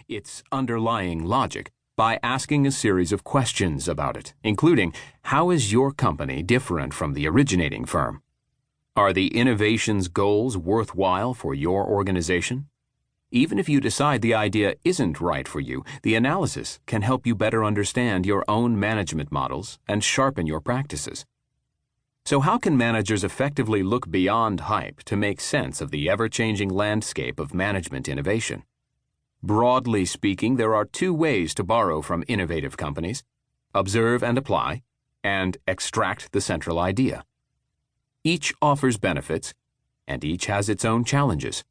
its underlying logic, by asking a series of questions about it, including, how is your company different from the originating firm? Are the innovation's goals worthwhile for your organization? Even if you decide the idea isn't right for you, the analysis can help you better understand your own management models and sharpen your practices. So how can managers effectively look beyond hype to make sense of the ever-changing landscape of management innovation? Broadly speaking, there are two ways to borrow from innovative companies: observe and apply, and extract the central idea. Each offers benefits, and each has its own challenges.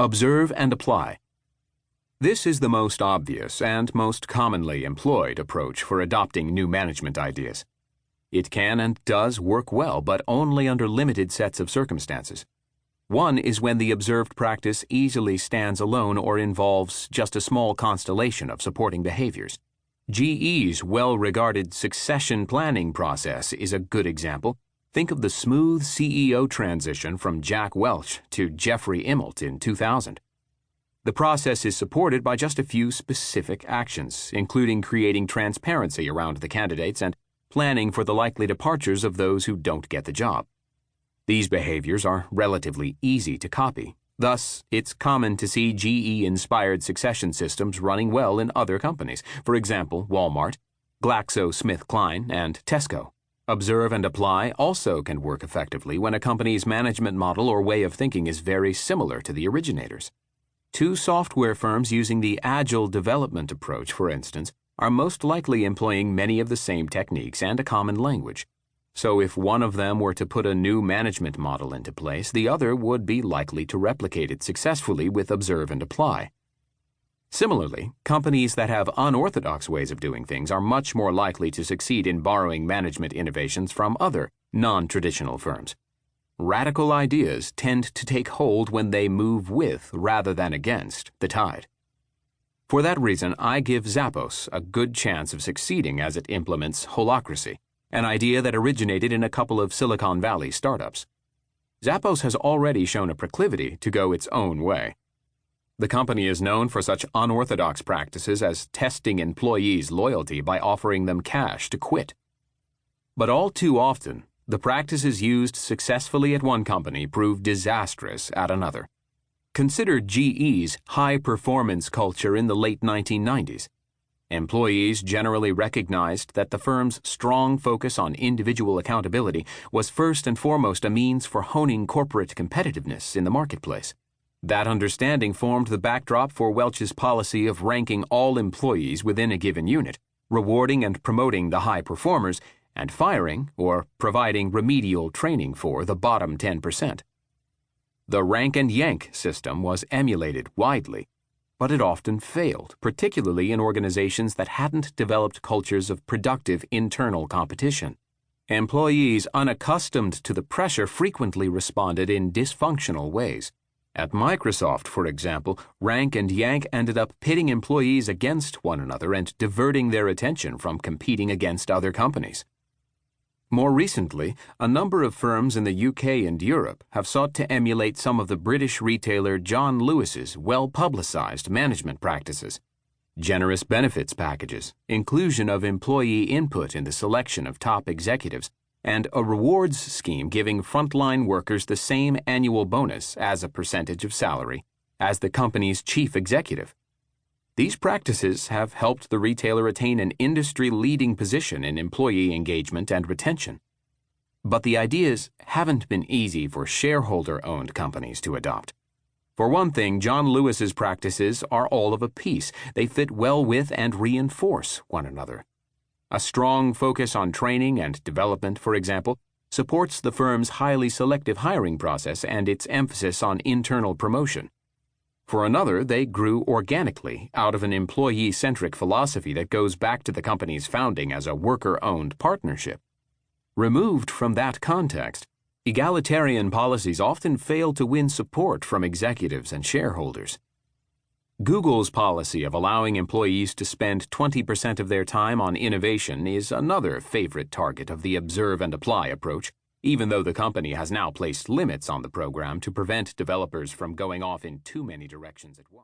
Observe and apply. This is the most obvious and most commonly employed approach for adopting new management ideas. It can and does work well, but only under limited sets of circumstances. One is when the observed practice easily stands alone or involves just a small constellation of supporting behaviors. GE's well-regarded succession planning process is a good example. Think of the smooth CEO transition from Jack Welch to Jeffrey Immelt in 2000. The process is supported by just a few specific actions, including creating transparency around the candidates and planning for the likely departures of those who don't get the job. These behaviors are relatively easy to copy. Thus, it's common to see GE-inspired succession systems running well in other companies, for example, Walmart, GlaxoSmithKline, and Tesco. Observe and apply also can work effectively when a company's management model or way of thinking is very similar to the originator's. Two software firms using the agile development approach, for instance, are most likely employing many of the same techniques and a common language. So if one of them were to put a new management model into place, the other would be likely to replicate it successfully with observe and apply. Similarly, companies that have unorthodox ways of doing things are much more likely to succeed in borrowing management innovations from other, non-traditional firms. Radical ideas tend to take hold when they move with, rather than against, the tide. For that reason, I give Zappos a good chance of succeeding as it implements holacracy, an idea that originated in a couple of Silicon Valley startups. Zappos has already shown a proclivity to go its own way. The company is known for such unorthodox practices as testing employees' loyalty by offering them cash to quit. But all too often, the practices used successfully at one company prove disastrous at another. Consider GE's high-performance culture in the late 1990s. Employees generally recognized that the firm's strong focus on individual accountability was first and foremost a means for honing corporate competitiveness in the marketplace. That understanding formed the backdrop for Welch's policy of ranking all employees within a given unit, rewarding and promoting the high performers, and firing or providing remedial training for the bottom 10%. The rank and yank system was emulated widely, but it often failed, particularly in organizations that hadn't developed cultures of productive internal competition. Employees unaccustomed to the pressure frequently responded in dysfunctional ways. At Microsoft, for example, rank and yank ended up pitting employees against one another and diverting their attention from competing against other companies. More recently, a number of firms in the UK and Europe have sought to emulate some of the British retailer John Lewis's well-publicized management practices: generous benefits packages, inclusion of employee input in the selection of top executives, and a rewards scheme giving frontline workers the same annual bonus as a percentage of salary as the company's chief executive. These practices have helped the retailer attain an industry-leading position in employee engagement and retention. But the ideas haven't been easy for shareholder-owned companies to adopt. For one thing, John Lewis's practices are all of a piece. They fit well with and reinforce one another. A strong focus on training and development, for example, supports the firm's highly selective hiring process and its emphasis on internal promotion. For another, they grew organically out of an employee-centric philosophy that goes back to the company's founding as a worker-owned partnership. Removed from that context, egalitarian policies often fail to win support from executives and shareholders. Google's policy of allowing employees to spend 20% of their time on innovation is another favorite target of the observe and apply approach, even though the company has now placed limits on the program to prevent developers from going off in too many directions at once.